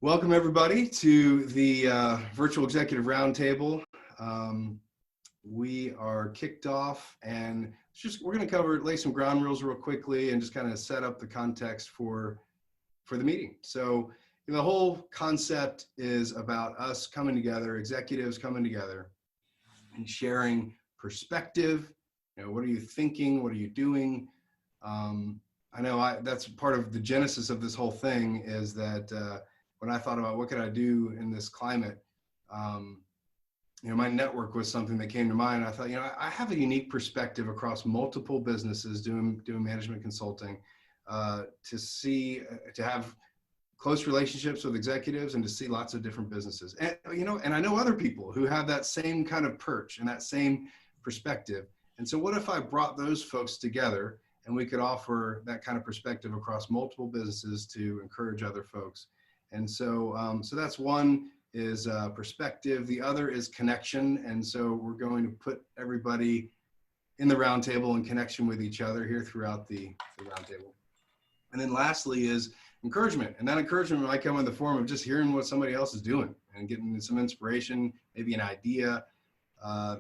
Welcome everybody to the Virtual Executive Roundtable. We are kicked off and we're going to lay some ground rules real quickly and just kind of set up the context for the meeting. So the whole concept is about us coming together, executives coming together and sharing perspective. What are you thinking? What are you doing? I know that's part of the genesis of this whole thing is that when I thought about what could I do in this climate, my network was something that came to mind. I thought, I have a unique perspective across multiple businesses doing management consulting, to have close relationships with executives and to see lots of different businesses. And, and I know other people who have that same kind of perch and that same perspective. And so what if I brought those folks together and we could offer that kind of perspective across multiple businesses to encourage other folks? And so, so that's one is perspective. The other is connection. And so we're going to put everybody in the roundtable in connection with each other here throughout the roundtable. And then lastly is encouragement. And that encouragement might come in the form of just hearing what somebody else is doing and getting some inspiration, maybe an idea.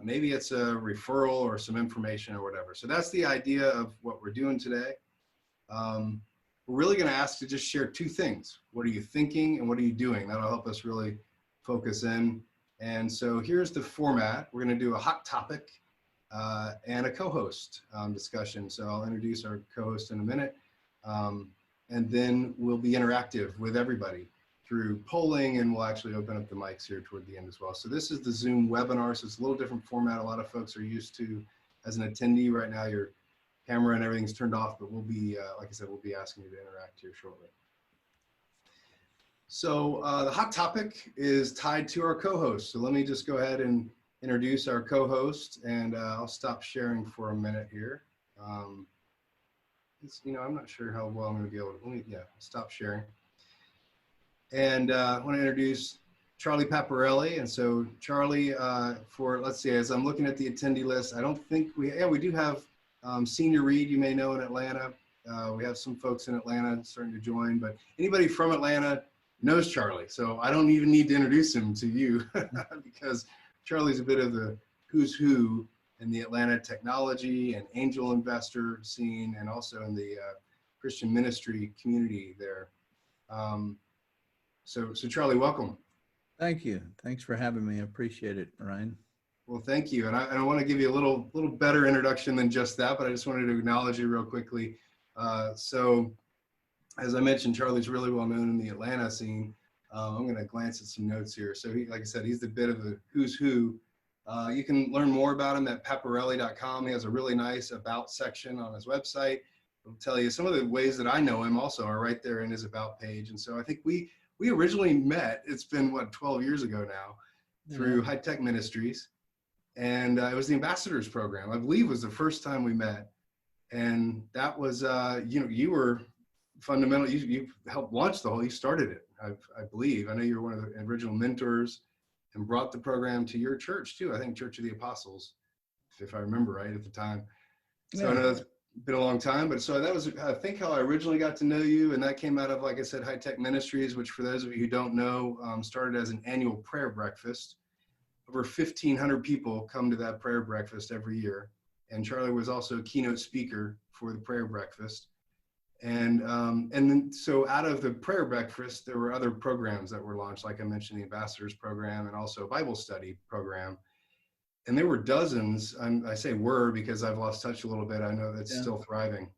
Maybe it's a referral or some information or whatever. So that's the idea of what we're doing today. We're really going to ask to just share two things. What are you thinking and what are you doing? That'll help us really focus in. And so here's the format. We're going to do a hot topic and a co-host discussion. So I'll introduce our co-host in a minute. And then we'll be interactive with everybody through polling, and we'll actually open up the mics here toward the end as well. So this is the Zoom webinar. So it's a little different format. A lot of folks are used to as an attendee right now. Your camera and everything's turned off, but we'll be, like I said, we'll be asking you to interact here shortly. So the hot topic is tied to our co-host. So let me just go ahead and introduce our co-host, and I'll stop sharing for a minute here. I'm not sure how well I'm going to be able to, stop sharing. And I want to introduce Charlie Paparelli. And so Charlie, let's see, as I'm looking at the attendee list, I don't think we do have Senior Reed, you may know, in Atlanta. We have some folks in Atlanta starting to join, but anybody from Atlanta knows Charlie. So I don't even need to introduce him to you because Charlie's a bit of the who's who in the Atlanta technology and angel investor scene, and also in the Christian ministry community there. So Charlie, welcome. Thank you. Thanks for having me. I appreciate it, Ryan. Well, thank you. And I want to give you a little better introduction than just that, but I just wanted to acknowledge you real quickly. So as I mentioned, Charlie's really well known in the Atlanta scene. I'm going to glance at some notes here. So like I said, he's a bit of the who's who. You can learn more about him at paparelli.com. He has a really nice about section on his website. It'll tell you some of the ways that I know him also are right there in his about page. And so I think we originally met, it's been 12 years ago now, through High Tech Ministries. And it was the ambassadors program, I believe, was the first time we met. And that was, you were fundamental, you helped launch you started it, I believe. I know you were one of the original mentors and brought the program to your church too. I think Church of the Apostles, if I remember right at the time. So I know that's been a long time, but so that was, I think, how I originally got to know you. And that came out of, like I said, High Tech Ministries, which for those of you who don't know, started as an annual prayer breakfast. Over 1,500 people come to that prayer breakfast every year. And Charlie was also a keynote speaker for the prayer breakfast. And then, so out of the prayer breakfast, there were other programs that were launched, like I mentioned, the ambassadors program and also a Bible study program. And there were dozens, I say were because I've lost touch a little bit. I know that's still thriving.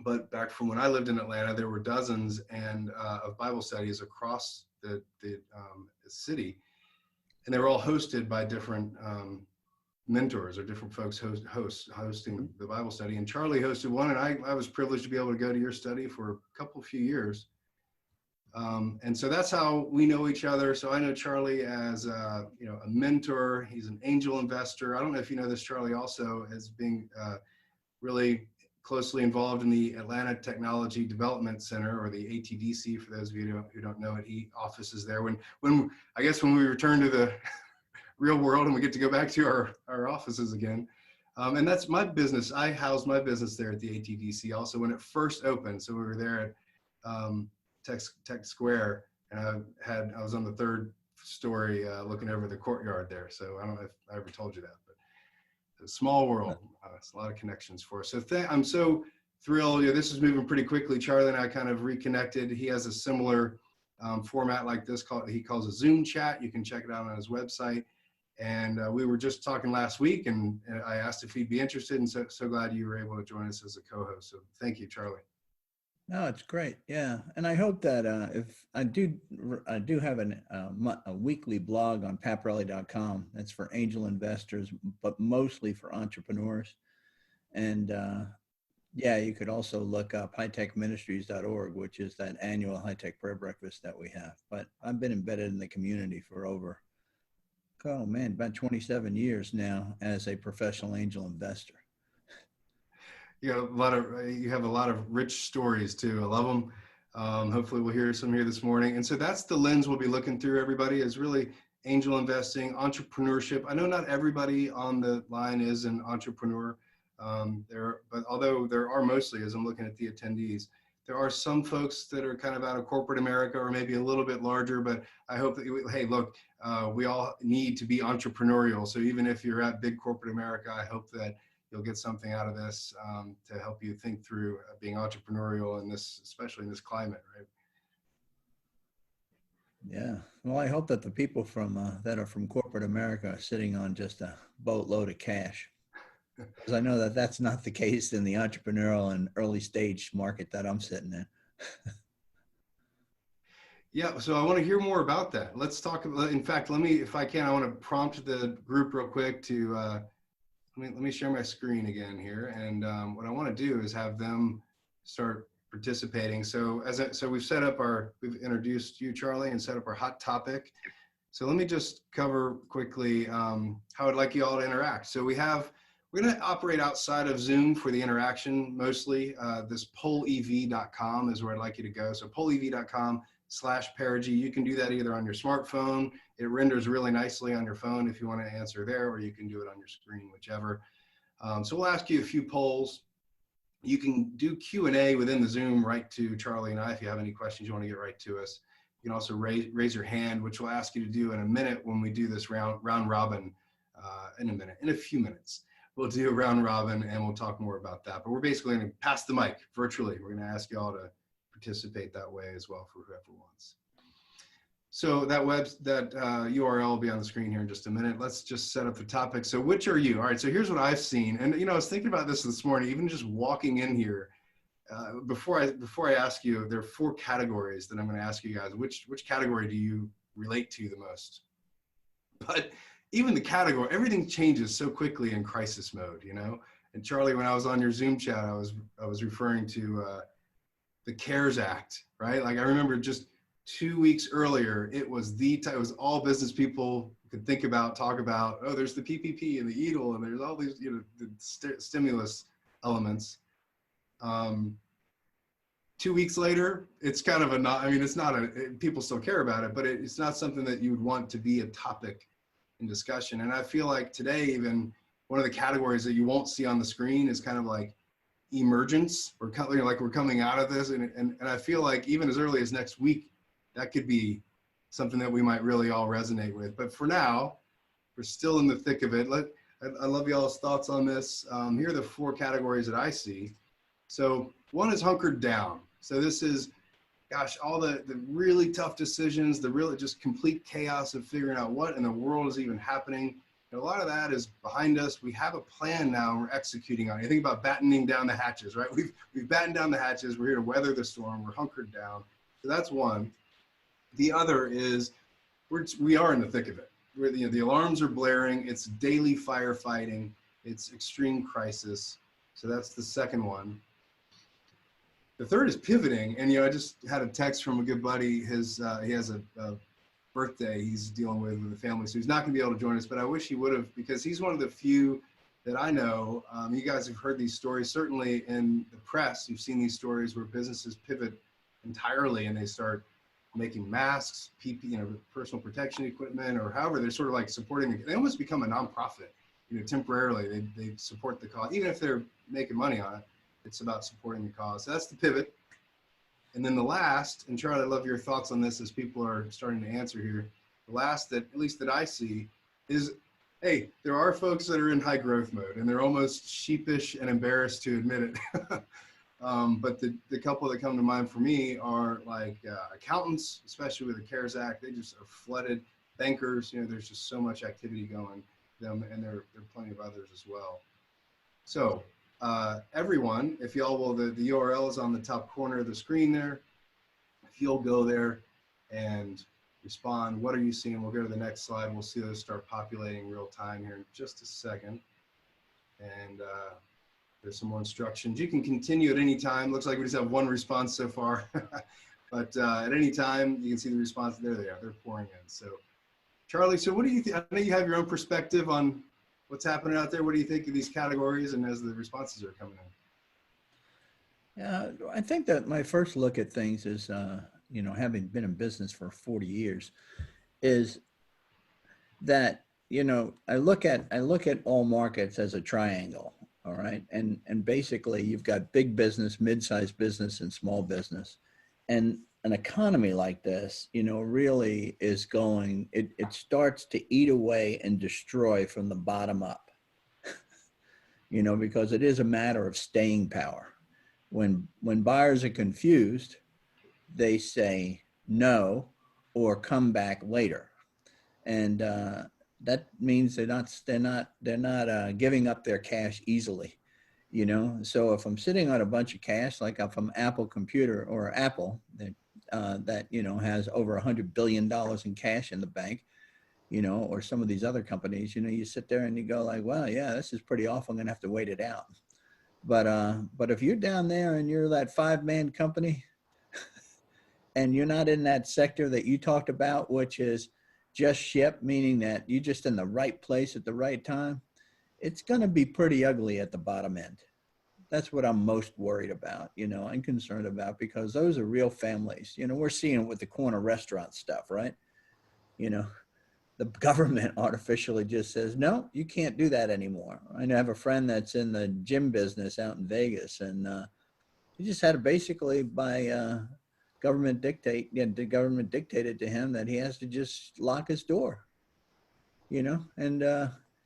But back from when I lived in Atlanta, there were dozens of Bible studies across the city. And they were all hosted by different mentors or different folks hosting the Bible study. And Charlie hosted one, and I was privileged to be able to go to your study for a few years. And so that's how we know each other. So I know Charlie as a mentor. He's an angel investor. I don't know if you know this, Charlie also as being really closely involved in the Atlanta Technology Development Center, or the ATDC, for those of you who don't know it. He offices there. When I guess when we return to the real world and we get to go back to our offices again. And that's my business. I housed my business there at the ATDC also when it first opened. So we were there at Tech Square And I was on the third story looking over the courtyard there. So I don't know if I ever told you that, but it's a small world. It's a lot of connections for us. So I'm so thrilled. This is moving pretty quickly. Charlie and I kind of reconnected. He has a similar format like this he calls a Zoom chat. You can check it out on his website. And we were just talking last week, and I asked if he'd be interested, and so glad you were able to join us as a co-host. So thank you, Charlie. No, it's great. Yeah. And I hope that if I do have a weekly blog on paparelli.com. That's for angel investors, but mostly for entrepreneurs. And yeah, you could also look up hightechministries.org, which is that annual high-tech prayer breakfast that we have. But I've been embedded in the community for about 27 years now as a professional angel investor. You have a lot of rich stories too. I love them. Hopefully we'll hear some here this morning. And so that's the lens we'll be looking through, everybody, is really angel investing, entrepreneurship. I know not everybody on the line is an entrepreneur, but although there are mostly, as I'm looking at the attendees, there are some folks that are kind of out of corporate America or maybe a little bit larger, but I hope that, hey, look, we all need to be entrepreneurial. So even if you're at big corporate America, I hope that you'll get something out of this to help you think through being entrepreneurial in this, especially in this climate, right? Yeah. Well, I hope that the people that are from corporate America are sitting on just a boatload of cash. Because I know that that's not the case in the entrepreneurial and early stage market that I'm sitting in. Yeah, so I want to hear more about that. Let's talk about, in fact, if I can, I want to prompt the group real quick to, let me share my screen again here. And what I want to do is have them start participating. So we've introduced you, Charlie, and set up our hot topic. So let me just cover quickly how I'd like you all to interact. So we're going to operate outside of Zoom for the interaction mostly. This polev.com is where I'd like you to go. So polev.com/Perigee. You can do that either on your smartphone. It renders really nicely on your phone if you want to answer there, or you can do it on your screen, whichever. So we'll ask you a few polls. You can do Q&A within the Zoom right to Charlie and I if you have any questions you want to get right to us. You can also raise your hand, which we'll ask you to do in a minute when we do this round robin in a few minutes. We'll do a round robin and we'll talk more about that. But we're basically going to pass the mic virtually. We're going to ask you all to participate that way as well for whoever wants. So that URL will be on the screen here in just a minute. Let's just set up the topic. So which are you? All right, so here's what I've seen. And I was thinking about this morning, even just walking in here. Before I ask you, there are 4 categories that I'm going to ask you guys. Which category do you relate to the most? But even the category, everything changes so quickly in crisis mode, And Charlie, when I was on your Zoom chat, I was referring to the CARES Act, right? Like I remember just 2 weeks earlier, it was all business people could think about, talk about. Oh, there's the PPP and the EDL, and there's all these, the stimulus elements. 2 weeks later, it's kind of people still care about it, but it's not something that you would want to be a topic in discussion. And I feel like today, even one of the categories that you won't see on the screen is kind of like emergence. We're coming out of this, and I feel like even as early as next week, that could be something that we might really all resonate with. But for now, we're still in the thick of it. I love y'all's thoughts on this. Here are the 4 categories that I see. So one is hunkered down. So this is, gosh, all the really tough decisions, the really just complete chaos of figuring out what in the world is even happening. And a lot of that is behind us. We have a plan now and we're executing on it. You think about battening down the hatches, right? We've battened down the hatches. We're here to weather the storm. We're hunkered down. So that's one. The other is we are in the thick of it. The alarms are blaring. It's daily firefighting. It's extreme crisis. So that's the second one. The third is pivoting. And, I just had a text from a good buddy. He has a birthday he's dealing with the family. So he's not going to be able to join us, but I wish he would have, because he's one of the few that I know. You guys have heard these stories. Certainly in the press, you've seen these stories where businesses pivot entirely and they start making masks, PPE, personal protection equipment, or however they're sort of like supporting. They almost become a nonprofit. Temporarily they support the cause, even if they're making money on it. It's about supporting the cause. So that's the pivot. And then the last, and Charlie, I love your thoughts on this as people are starting to answer here. The last that, at least that I see, is, hey, there are folks that are in high growth mode and they're almost sheepish and embarrassed to admit it. But the couple that come to mind for me are like accountants, especially with the CARES Act. They just are flooded. Bankers, there's just so much activity going them, and there are plenty of others as well. So everyone, if y'all will, the URL is on the top corner of the screen there. If you'll go there and respond, what are you seeing? We'll go to the next slide. We'll see those start populating real time here in just a second. And there's some more instructions. You can continue at any time. Looks like we just have one response so far. But at any time, you can see the response. There they are. They're pouring in. So, Charlie, so what do you think? I know you have your own perspective on what's happening out there. What do you think of these categories and as the responses are coming in? Yeah, I think that my first look at things is, having been in business for 40 years, is that, I look at all markets as a triangle. All right. And basically you've got big business, mid-sized business, and small business. And an economy like this, really is going, it starts to eat away and destroy from the bottom up, because it is a matter of staying power. When buyers are confused, they say no or come back later. And that means they're not giving up their cash easily. So if I'm sitting on a bunch of cash, like if I'm Apple Computer or Apple that has over $100 billion in cash in the bank, or some of these other companies, you sit there and you go like, well, yeah, this is pretty awful. I'm going to have to wait it out. But if you're down there and you're that 5-man company and you're not in that sector that you talked about, which is just ship, meaning that you're just in the right place at the right time, it's going to be pretty ugly at the bottom end. That's what I'm most worried about, and concerned about, because those are real families. We're seeing it with the corner restaurant stuff, right? The government artificially just says, no, you can't do that anymore. I have a friend that's in the gym business out in Vegas, and he just had to basically by government dictate, the government dictated to him that he has to just lock his door, and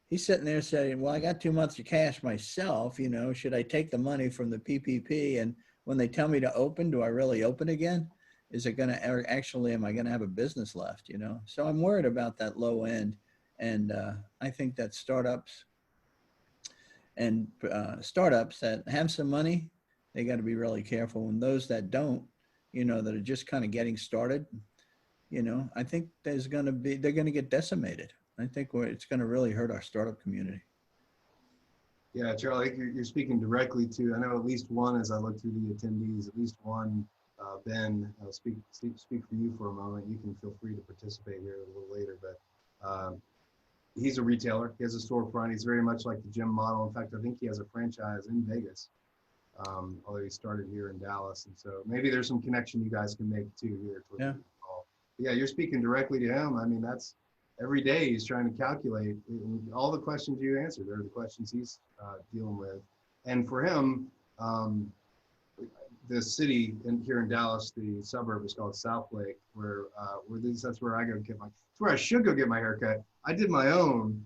he's sitting there saying, well, I got 2 months of cash myself, should I take the money from the PPP? And when they tell me to open, do I really open again? Is it going to actually, am I going to have a business left, So I'm worried about that low end. And I think that startups that have some money, they got to be really careful. And those that don't, that are just kind of getting started, I think they're going to get decimated. I think it's going to really hurt our startup community. Yeah, Charlie, you're speaking directly to, I know at least one, as I look through the attendees, at least one, Ben, I'll speak for you for a moment. You can feel free to participate here a little later, but he's a retailer. He has a storefront. He's very much like the gym model. In fact, I think he has a franchise in Vegas, although he started here in Dallas. And so maybe there's some connection you guys can make too here. Yeah. Yeah, you're speaking directly to him. I mean, that's every day he's trying to calculate. All the questions you answered are the questions he's dealing with. And for him, the city here in Dallas, the suburb is called Southlake, that's where I go get it's where I should go get my haircut. I did my own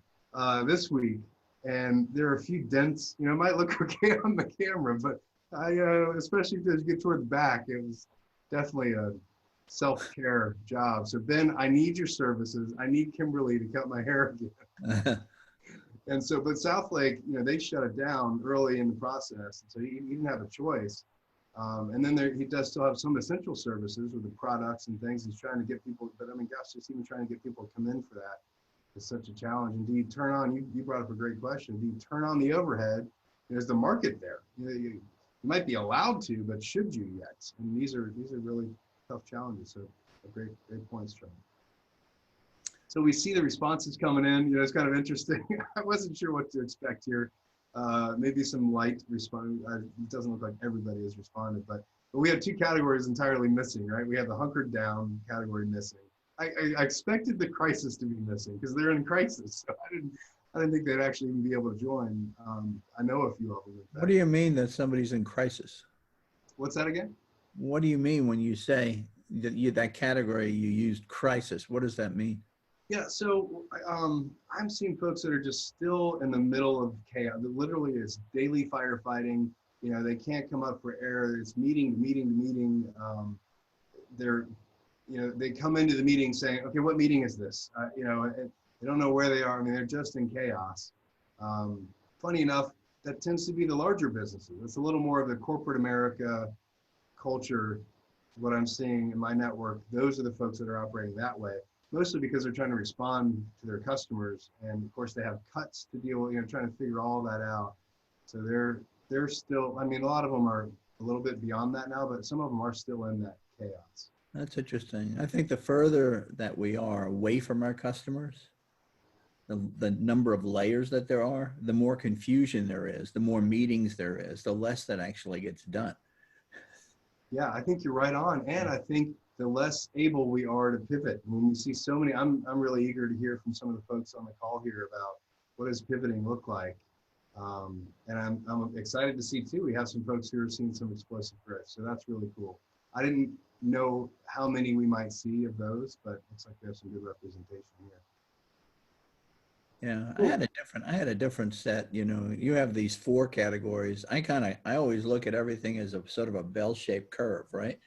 this week, and there are a few dents. It might look okay on the camera, but especially as you get toward the back, it was definitely a self-care job. So Ben, I need your services. I need Kimberly to cut my hair again. And so, but Southlake, they shut it down early in the process. So he didn't have a choice. And then he does still have some essential services with the products and things. He's trying to get people, but I mean, gosh, just even trying to get people to come in for that is such a challenge. And do you turn on, you brought up a great question. Do you turn on the overhead? Is the market there? You might be allowed to, but should you yet? And these are really tough challenges. So great points, Charlie. So we see the responses coming in. It's kind of interesting. I wasn't sure what to expect here. Maybe some light response. It doesn't look like everybody has responded, but we have 2 categories entirely missing, right? We have the hunkered down category missing. I expected the crisis to be missing because they're in crisis. So I didn't think they'd actually even be able to join. I know a few of them. What do you mean that somebody's in crisis? What's that again? What do you mean when you say that category you used crisis? What does that mean? Yeah, so I'm seeing folks that are just still in the middle of chaos. Literally, it's daily firefighting. You know, they can't come up for air. It's meeting to meeting to meeting. They're, you know, they come into the meeting saying, okay, what meeting is this? You know, they don't know where they are. I mean, they're just in chaos. Funny enough, that tends to be the larger businesses. It's a little more of the corporate America culture, what I'm seeing in my network. Those are the folks that are operating that way, mostly because they're trying to respond to their customers. And of course they have cuts to deal with, you know, trying to figure all that out. So they're still, I mean, a lot of them are a little bit beyond that now, but some of them are still in that chaos. That's interesting. I think the further that we are away from our customers, the number of layers that there are, the more confusion there is, the more meetings there is, the less that actually gets done. Yeah, I think you're right on. And I think the less able we are to pivot. When we see so many, I'm really eager to hear from some of the folks on the call here about what does pivoting look like. And I'm excited to see too, we have some folks who are seeing some explosive growth. So that's really cool. I didn't know how many we might see of those, but looks like there's some good representation here. Yeah, Cool. I had a different set. You know, you have these four categories. I always look at everything as a sort of a bell-shaped curve, right?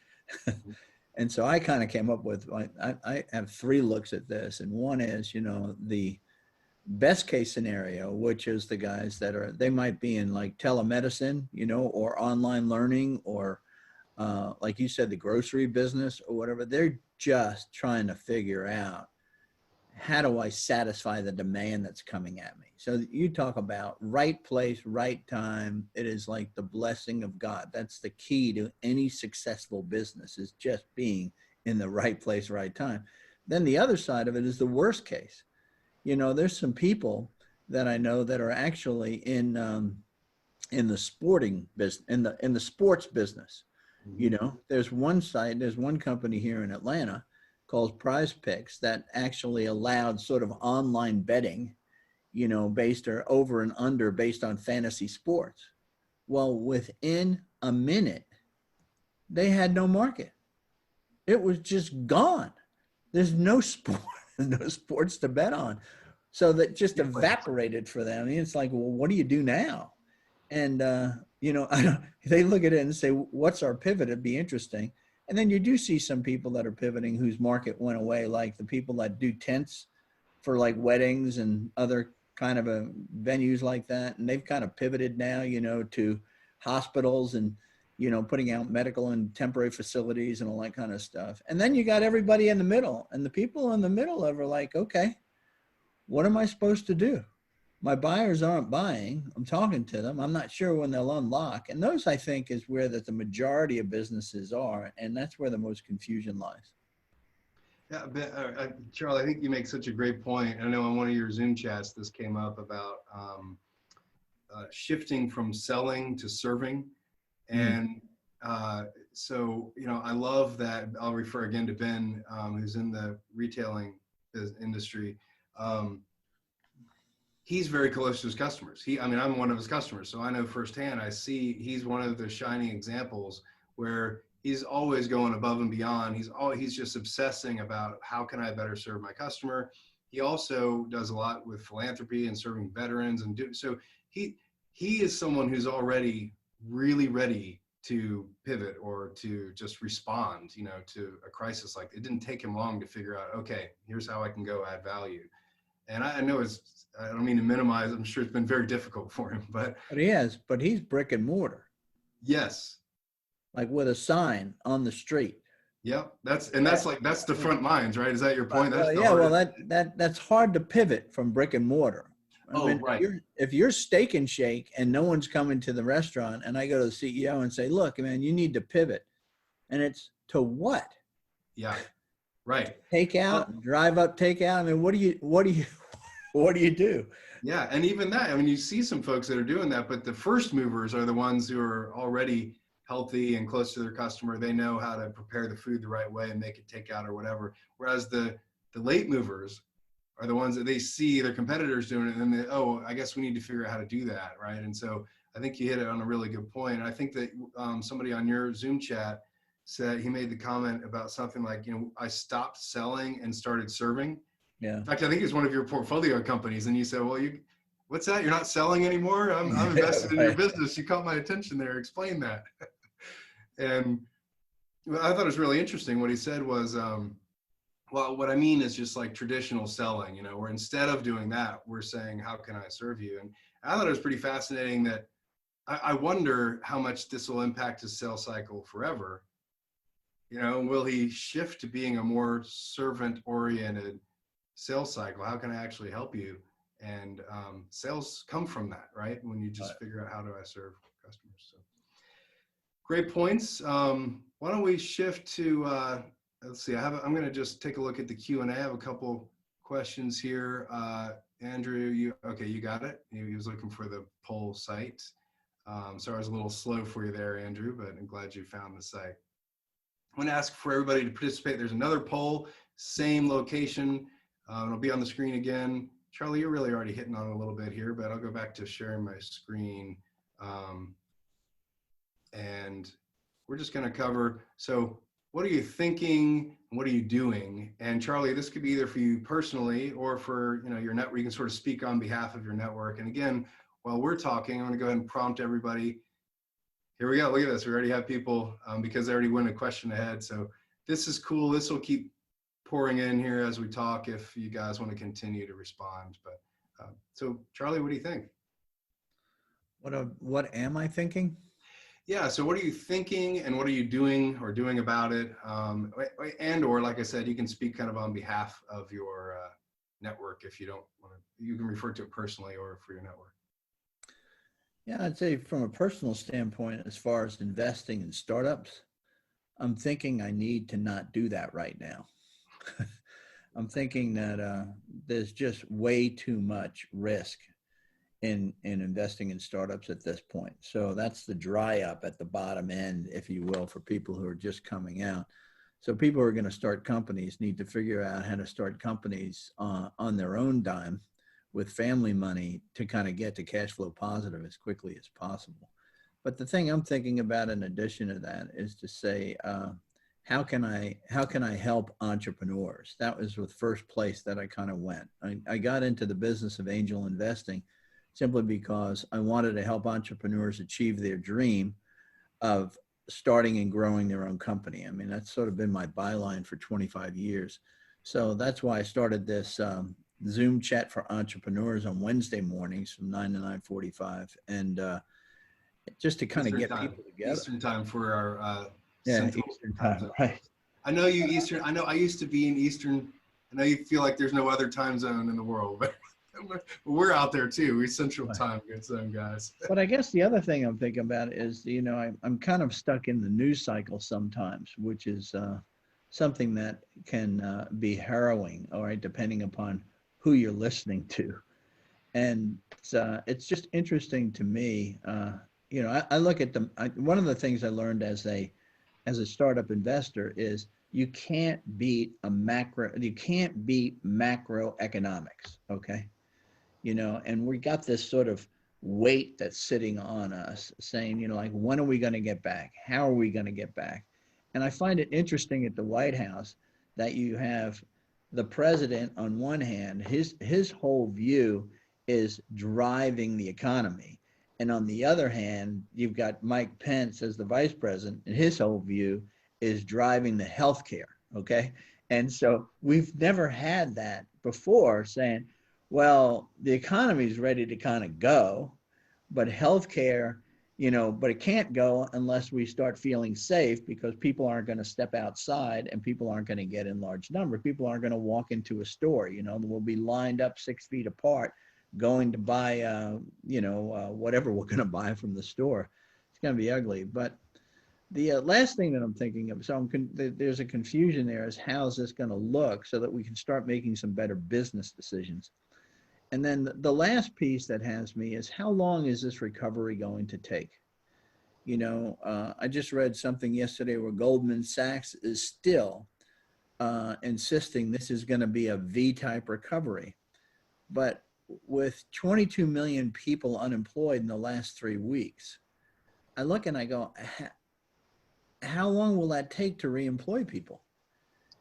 And so I kind of came up with, I have three looks at this. And one is, you know, the best case scenario, which is the guys that are, they might be in like telemedicine, you know, or online learning, or like you said, the grocery business or whatever. They're just trying to figure out, how do I satisfy the demand that's coming at me? So you talk about right place, right time. It is like the blessing of God. That's the key to any successful business, is just being in the right place, right time. Then the other side of it is the worst case. You know, there's some people that I know that are actually in the sporting business, in the sports business. You know, there's one company here in Atlanta called Prize Picks that actually allowed sort of online betting, you know, based or over and under based on fantasy sports. Well, within a minute, they had no market. It was just gone. There's no sport, no sports to bet on. So that just evaporated for them. I mean, it's like, well, what do you do now? And, you know, they look at it and say, what's our pivot? It'd be interesting. And then you do see some people that are pivoting whose market went away, like the people that do tents for like weddings and other kind of venues like that. And they've kind of pivoted now, you know, to hospitals and, you know, putting out medical and temporary facilities and all that kind of stuff. And then you got everybody in the middle, and the people in the middle are like, okay, what am I supposed to do? My buyers aren't buying. I'm talking to them. I'm not sure when they'll unlock. And those, I think, is where that the majority of businesses are. And that's where the most confusion lies. Yeah, but, Charlie, I think you make such a great point. I know in one of your Zoom chats, this came up about shifting from selling to serving. And so, you know, I love that. I'll refer again to Ben, who's in the retailing industry. He's very close to his customers. I mean, I'm one of his customers, so I know firsthand. I see he's one of the shining examples where he's always going above and beyond. He's just obsessing about how can I better serve my customer. He also does a lot with philanthropy and serving veterans, and so he is someone who's already really ready to pivot or to just respond, you know, to a crisis like it didn't take him long to figure out, okay, here's how I can go add value. And I know I don't mean to minimize, I'm sure it's been very difficult for him, but he's brick and mortar. Yes. Like with a sign on the street. Yep. That's the front lines, right? Is that your point? That's hard to pivot from brick and mortar. I mean, right. If you're Steak and Shake and no one's coming to the restaurant, and I go to the CEO and say, look, man, you need to pivot. And it's to what? Yeah. Right. Takeout, drive up takeout. I mean, what do you do? Yeah. And even that, I mean, you see some folks that are doing that, but the first movers are the ones who are already healthy and close to their customer. They know how to prepare the food the right way and make it takeout or whatever. Whereas the late movers are the ones that they see their competitors doing it, and then I guess we need to figure out how to do that, right? And so I think you hit it on a really good point. And I think that somebody on your Zoom chat said, he made the comment about something like, I stopped selling and started serving. Yeah. In fact, I think it's one of your portfolio companies. And you said, well, what's that? You're not selling anymore? I'm invested in your Right. business. You caught my attention there. Explain that. And I thought it was really interesting. What he said was, well, what I mean is just like traditional selling, where instead of doing that, we're saying, how can I serve you? And I thought it was pretty fascinating that I wonder how much this will impact his sales cycle forever. Will he shift to being a more servant-oriented sales cycle? How can I actually help you? And sales come from that, right? When you just figure out how do I serve customers. So great points. Why don't we shift to, let's see, I'm going to just take a look at the Q&A. I have a couple questions here. Andrew, you got it. He was looking for the poll site. Sorry, I was a little slow for you there, Andrew, but I'm glad you found the site. I'm going to ask for everybody to participate. There's another poll, same location. It'll be on the screen again. Charlie, you're really already hitting on it a little bit here, but I'll go back to sharing my screen. And we're just going to cover, so what are you thinking? What are you doing? And Charlie, this could be either for you personally or for your network. You can sort of speak on behalf of your network. And again, while we're talking, I'm going to go ahead and prompt everybody. Here we go. Look at this. We already have people because they already went a question ahead. So this is cool. This will keep pouring in here as we talk if you guys want to continue to respond. But so Charlie, what do you think? What am I thinking? Yeah. So what are you thinking and what are you doing about it? And or like I said, you can speak kind of on behalf of your network if you don't want to. You can refer to it personally or for your network. Yeah, I'd say from a personal standpoint, as far as investing in startups, I'm thinking I need to not do that right now. I'm thinking that there's just way too much risk in investing in startups at this point. So that's the dry up at the bottom end, if you will, for people who are just coming out. So people who are going to start companies need to figure out how to start companies on their own dime with family money to kind of get to cash flow positive as quickly as possible. But the thing I'm thinking about in addition to that is to say, how can I help entrepreneurs? That was the first place that I kind of went. I got into the business of angel investing simply because I wanted to help entrepreneurs achieve their dream of starting and growing their own company. I mean, that's sort of been my byline for 25 years. So that's why I started this Zoom chat for entrepreneurs on Wednesday mornings from 9 to 9:45, and just to kind of get people together. Eastern time for our Central Eastern time, right? I know you Eastern. I know I used to be in Eastern. I know you feel like there's no other time zone in the world, but we're out there too. We're Central time zone guys. But I guess the other thing I'm thinking about is, I'm kind of stuck in the news cycle sometimes, which is something that can be harrowing, all right, depending upon who you're listening to. And it's just interesting to me. I look at one of the things I learned as a startup investor is you can't beat macroeconomics. Okay. And we got this sort of weight that's sitting on us saying, like, when are we going to get back? How are we going to get back? And I find it interesting at the White House that you have the president on one hand, his whole view is driving the economy. And on the other hand, you've got Mike Pence as the vice president, and his whole view is driving the healthcare. Okay. And so we've never had that before, saying, well, the economy is ready to kind of go, but healthcare, but it can't go unless we start feeling safe, because people aren't going to step outside and people aren't going to get in large numbers. People aren't going to walk into a store, we'll be lined up 6 feet apart going to buy, whatever we're going to buy from the store. It's going to be ugly. But the last thing that I'm thinking of, so there's a confusion there, is how's this going to look so that we can start making some better business decisions. And then the last piece that has me is, how long is this recovery going to take? I just read something yesterday where Goldman Sachs is still insisting this is going to be a V-type recovery. But with 22 million people unemployed in the last 3 weeks, I look and I go, how long will that take to reemploy people?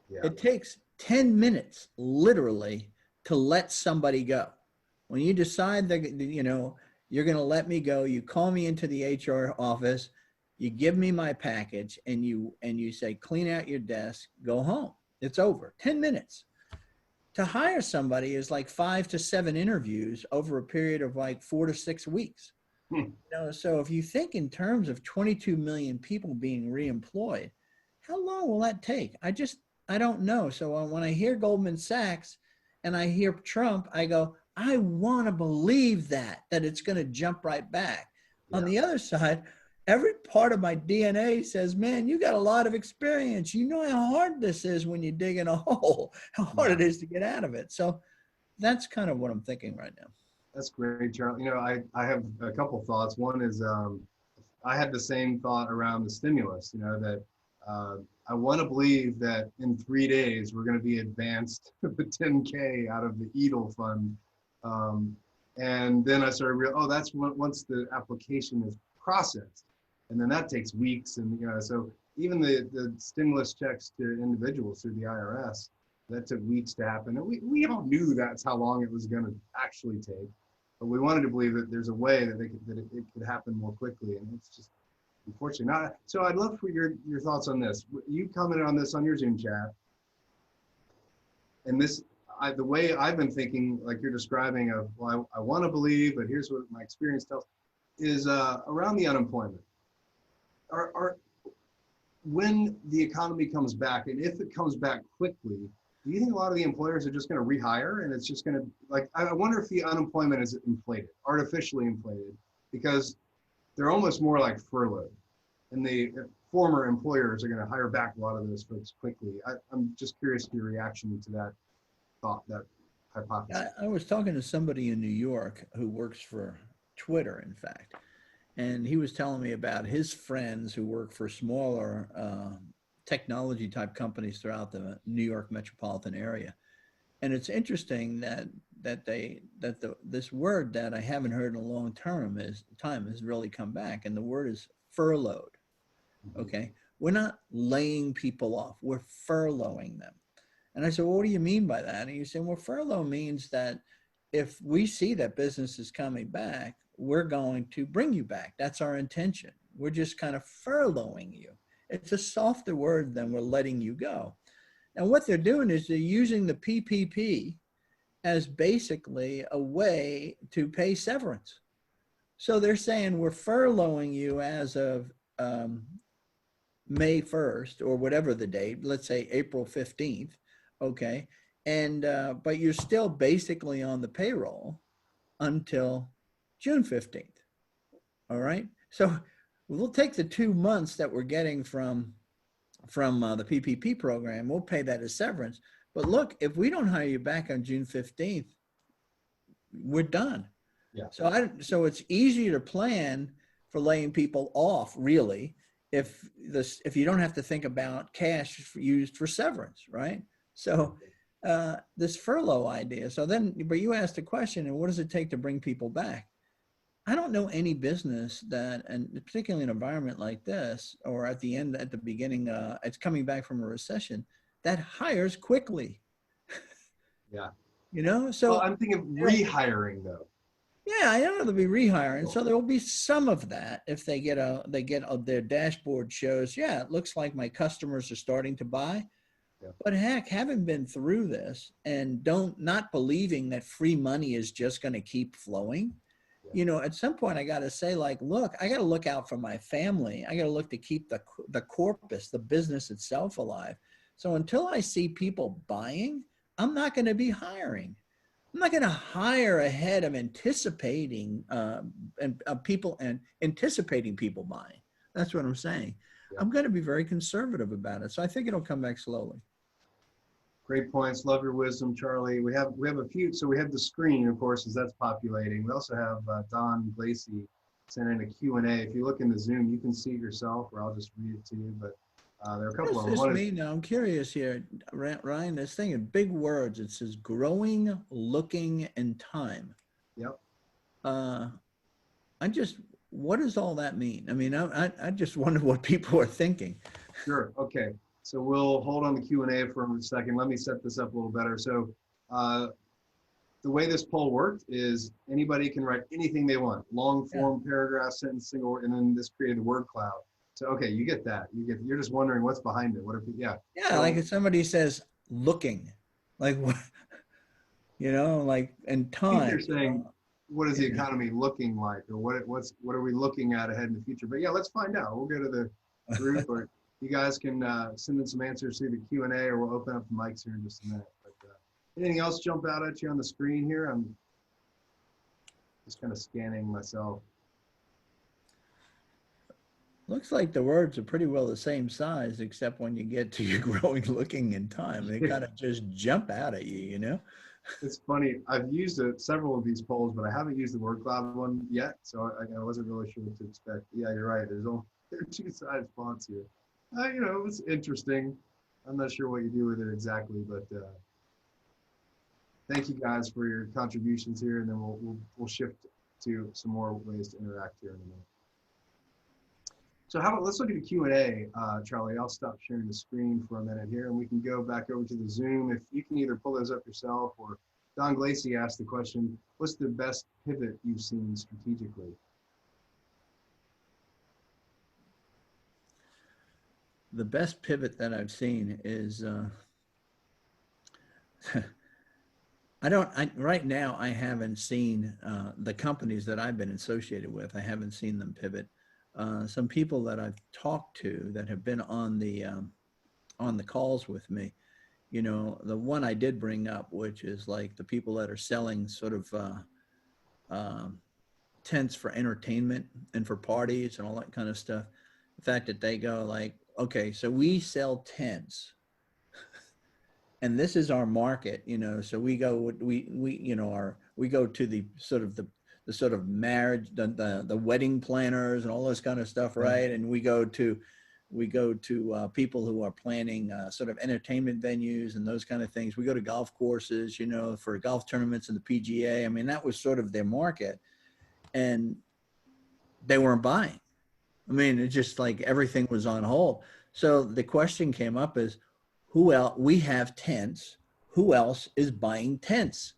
Yeah. It takes 10 minutes, literally, to let somebody go. When you decide that, you know, you're going to let me go, you call me into the HR office, you give me my package, and you say, clean out your desk, go home. It's over. 10 minutes. To hire somebody is like 5 to 7 interviews over a period of like 4 to 6 weeks. Hmm. You know, so if you think in terms of 22 million people being reemployed, how long will that take? I don't know. So when I hear Goldman Sachs and I hear Trump, I go, I want to believe that it's going to jump right back. Yeah. On the other side, every part of my DNA says, man, you got a lot of experience. You know how hard this is when you dig in a hole, how hard it is to get out of it. So that's kind of what I'm thinking right now. That's great, Charlie. You know, I have a couple thoughts. One is I had the same thought around the stimulus, you know, that I want to believe that in 3 days we're going to be advanced the 10K out of the EDL fund. And then I started that's once the application is processed. And then that takes weeks. And, you know, so even the stimulus checks to individuals through the IRS, that took weeks to happen. And we all knew that's how long it was going to actually take. But we wanted to believe that there's a way that it could happen more quickly. And it's just, unfortunately, not. So I'd love for your thoughts on this. You commented on this on your Zoom chat. And this, the way I've been thinking, like you're describing of, well, I want to believe, but here's what my experience tells, is around the unemployment. When the economy comes back, and if it comes back quickly, do you think a lot of the employers are just going to rehire, and it's just going to, like, I wonder if the unemployment is inflated, artificially inflated, because they're almost more like furloughed, and the former employers are going to hire back a lot of those folks quickly. I'm just curious to your reaction to that thought, that hypothesis. I was talking to somebody in New York who works for Twitter, in fact, and he was telling me about his friends who work for smaller technology type companies throughout the New York metropolitan area. And it's interesting that this word that I haven't heard in a long time has really come back, and the word is furloughed. Okay, we're not laying people off; we're furloughing them. And I said, well, what do you mean by that? And he said, well, furlough means that if we see that business is coming back, we're going to bring you back. That's our intention. We're just kind of furloughing you. It's a softer word than we're letting you go. And what they're doing is they're using the PPP as basically a way to pay severance. So they're saying we're furloughing you as of May 1st or whatever the date, let's say April 15th, okay? And, but you're still basically on the payroll until June 15th, all right? So we'll take the 2 months that we're getting from the PPP program, we'll pay that as severance. But look, if we don't hire you back on June 15th, we're done. Yeah. So it's easier to plan for laying people off, really, if you don't have to think about cash used for severance, right? So this furlough idea. So then, but you asked a question, and what does it take to bring people back? I don't know any business that, and particularly in an environment like this, or at the beginning, it's coming back from a recession, that hires quickly. Yeah. You know, so well, I'm thinking of rehiring though. Yeah, I know they'll be rehiring. So there will be some of that if they get their dashboard shows, yeah, it looks like my customers are starting to buy. Yeah. But heck, having been through this and not believing that free money is just going to keep flowing, you know, at some point I got to say, like, look, I got to look out for my family. I got to look to keep the corpus, the business itself alive. So until I see people buying, I'm not going to be hiring. I'm not going to hire ahead of anticipating people buying. That's what I'm saying. Yeah. I'm going to be very conservative about it. So I think it'll come back slowly. Great points. Love your wisdom, Charlie. We have a few. So we have the screen, of course, as that's populating. We also have Don Glacy sending a Q&A. If you look in the Zoom, you can see it yourself, or I'll just read it to you. But there are a couple of them. What does this mean now? I'm curious here, Ryan. This thing in big words. It says growing, looking, and time. Yep. what does all that mean? I mean, I just wonder what people are thinking. Sure. Okay. So we'll hold on the Q&A for a second. Let me set this up a little better. So the way this poll worked is anybody can write anything they want, long form, paragraph, sentence, single, and then this created a word cloud. So, okay, you get that. You're just wondering what's behind it. What if, yeah. Yeah, So, like if somebody says looking, like what, like in I think they're time, saying, what is the yeah. economy looking like, or what are we looking at ahead in the future? But yeah, let's find out. We'll go to the group, or you guys can send in some answers through the Q&A, or we'll open up the mics here in just a minute. But anything else jump out at you on the screen here? I'm just kind of scanning myself. Looks like the words are pretty well the same size, except when you get to your growing looking in time, they kind of just jump out at you. It's funny. I've used several of these polls, but I haven't used the word cloud one yet, so I wasn't really sure what to expect. Yeah, you're right. There are two size fonts here. It was interesting. I'm not sure what you do with it exactly, but thank you guys for your contributions here, and then we'll shift to some more ways to interact here in a minute. So how about let's look at the Q&A, Charlie. I'll stop sharing the screen for a minute here, and we can go back over to the Zoom. If you can either pull those up yourself, or Don Glacy asked the question, what's the best pivot you've seen strategically? The best pivot that I've seen is, right now, I haven't seen the companies that I've been associated with, I haven't seen them pivot. Some people that I've talked to that have been on the calls with me, the one I did bring up, which is like the people that are selling sort of tents for entertainment and for parties and all that kind of stuff. The fact that they go like, okay, so we sell tents and this is our market, so we go, we go to the sort of marriage, the wedding planners and all this kind of stuff, right? And we go to people who are planning sort of entertainment venues and those kind of things. We go to golf courses, for golf tournaments and the PGA. I mean, that was sort of their market, and they weren't buying. I mean, it's just like everything was on hold. So the question came up is, who else? We have tents. Who else is buying tents?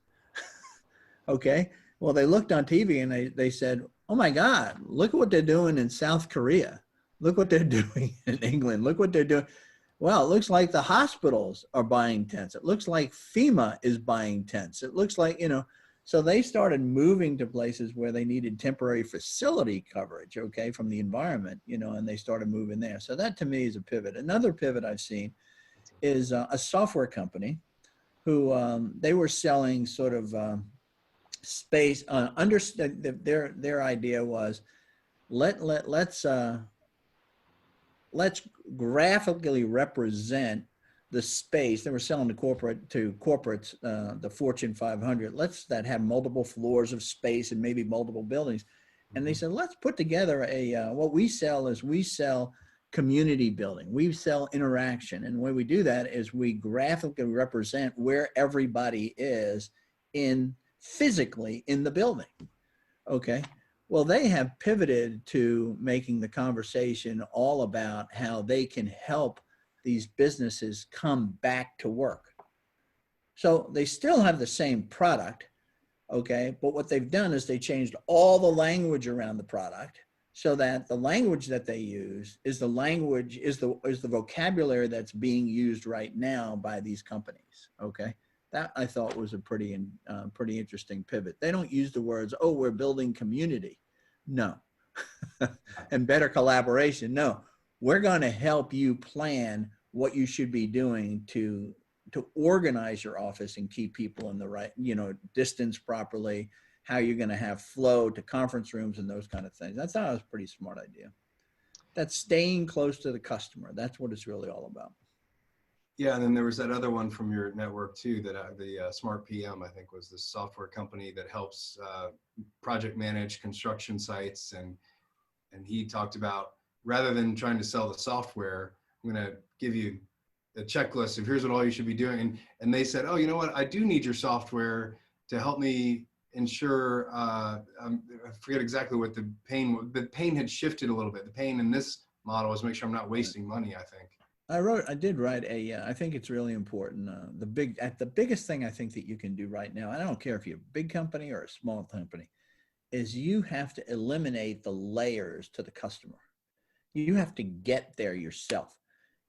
Okay. Well, they looked on TV and they said, oh my God, look at what they're doing in South Korea. Look what they're doing in England. Look what they're doing. Well, it looks like the hospitals are buying tents. It looks like FEMA is buying tents. It looks like, so they started moving to places where they needed temporary facility coverage, okay, from the environment, and they started moving there. So that to me is a pivot. Another pivot I've seen is a software company who they were selling sort of space. Their idea was let's graphically represent the space. They were selling to corporates, the Fortune 500. That have multiple floors of space and maybe multiple buildings. And they said, let's put together what we sell community building. We sell interaction. And the way we do that is we graphically represent where everybody is physically in the building. Okay. Well, they have pivoted to making the conversation all about how they can help these businesses come back to work. So they still have the same product. Okay. But what they've done is they changed all the language around the product, so that the language that they use is the vocabulary that's being used right now by these companies. Okay, that I thought was a pretty interesting pivot. They don't use the words, "Oh, we're building community," no, and better collaboration. No, we're going to help you plan what you should be doing to organize your office and keep people in the right, distance properly. How you're going to have flow to conference rooms and those kind of things. That's how it was a pretty smart idea. That's staying close to the customer. That's what it's really all about. Yeah, and then there was that other one from your network too, that the Smart PM, I think, was the software company that helps project manage construction sites. And he talked about, rather than trying to sell the software, I'm going to give you a checklist of here's what all you should be doing. And they said, oh, you know what? I do need your software to help me ensure, I forget exactly what the pain had shifted a little bit. The pain in this model is make sure I'm not wasting money, I think. I did write I think it's really important. The biggest thing I think that you can do right now, I don't care if you're a big company or a small company, is you have to eliminate the layers to the customer. You have to get there yourself,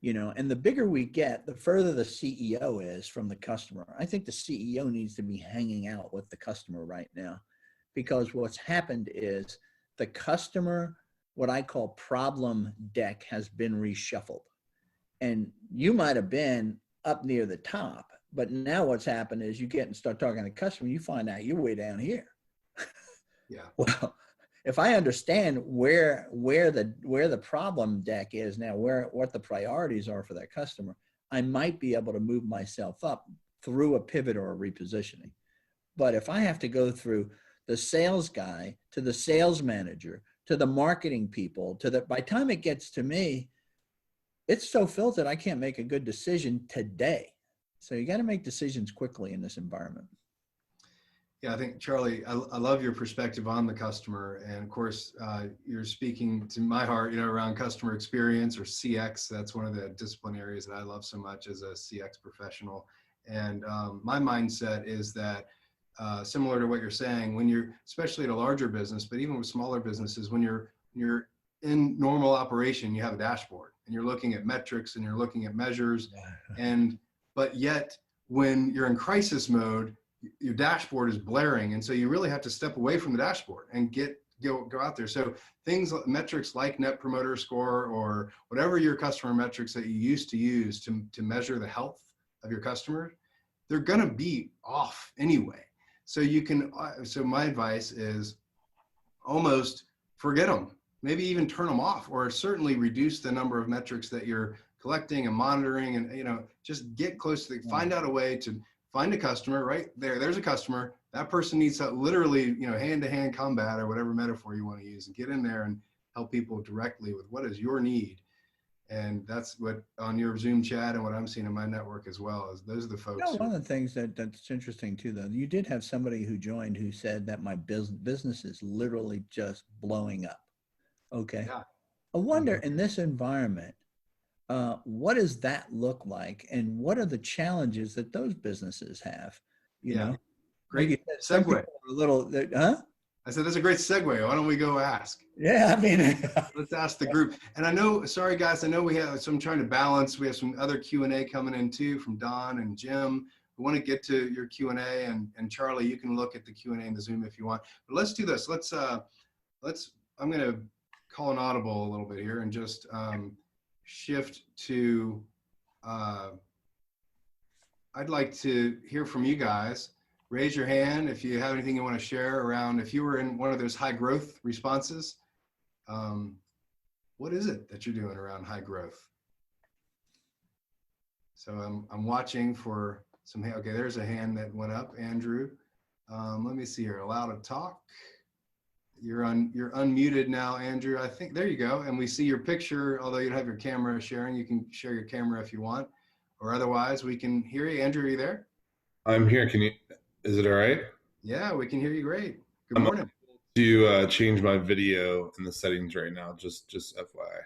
and the bigger we get, the further the CEO is from the customer. I think the CEO needs to be hanging out with the customer right now, because what's happened is the customer, what I call problem deck, has been reshuffled. And you might have been up near the top, but now what's happened is you get and start talking to the customer, you find out you're way down here. Yeah. Well, if I understand where the problem deck is now, what the priorities are for that customer, I might be able to move myself up through a pivot or a repositioning. But if I have to go through the sales guy to the sales manager to the marketing people by the time it gets to me, it's so filtered I can't make a good decision today. So you got to make decisions quickly in this environment. Yeah, I think, Charlie, I love your perspective on the customer. And of course, you're speaking to my heart, around customer experience, or CX. That's one of the discipline areas that I love so much as a CX professional. And my mindset is that similar to what you're saying, when you're, especially at a larger business, but even with smaller businesses, when you're in normal operation, you have a dashboard and you're looking at metrics and you're looking at measures. But yet when you're in crisis mode, your dashboard is blaring. And so you really have to step away from the dashboard and go out there. So metrics like Net Promoter Score, or whatever your customer metrics that you used to use to measure the health of your customer, they're going to be off anyway. So so my advice is almost forget them, maybe even turn them off, or certainly reduce the number of metrics that you're collecting and monitoring, and just get close to find out a way to find a customer right there. There's a customer. That person needs to literally, hand-to-hand combat, or whatever metaphor you want to use, and get in there and help people directly with what is your need. And that's what on your Zoom chat and what I'm seeing in my network as well, is those are the folks. One of the things that's interesting too, though, you did have somebody who joined who said that my business is literally just blowing up. Okay. Yeah. I wonder in this environment, what does that look like, and what are the challenges that those businesses have? You know, great segue. I said that's a great segue. Why don't we go ask? Yeah, I mean, let's ask the group. And I know, sorry guys, I know we have some trying to balance. We have some other Q&A coming in too from Don and Jim. We want to get to your Q&A, and Charlie, you can look at the Q&A in the Zoom if you want. But let's do this. I'm going to call an audible a little bit here and just shift to, I'd like to hear from you guys. Raise your hand if you have anything you want to share around, if you were in one of those high growth responses. What is it that you're doing around high growth? So I'm watching for some, okay, there's a hand that went up, Andrew. Let me see here, allow to talk. You're unmuted now, Andrew. I think, there you go. And we see your picture, although you don't have your camera sharing. You can share your camera if you want, or otherwise we can hear you. Andrew, are you there? I'm here. Is it all right? Yeah, we can hear you great. Good morning. To change my video in the settings right now, just FYI.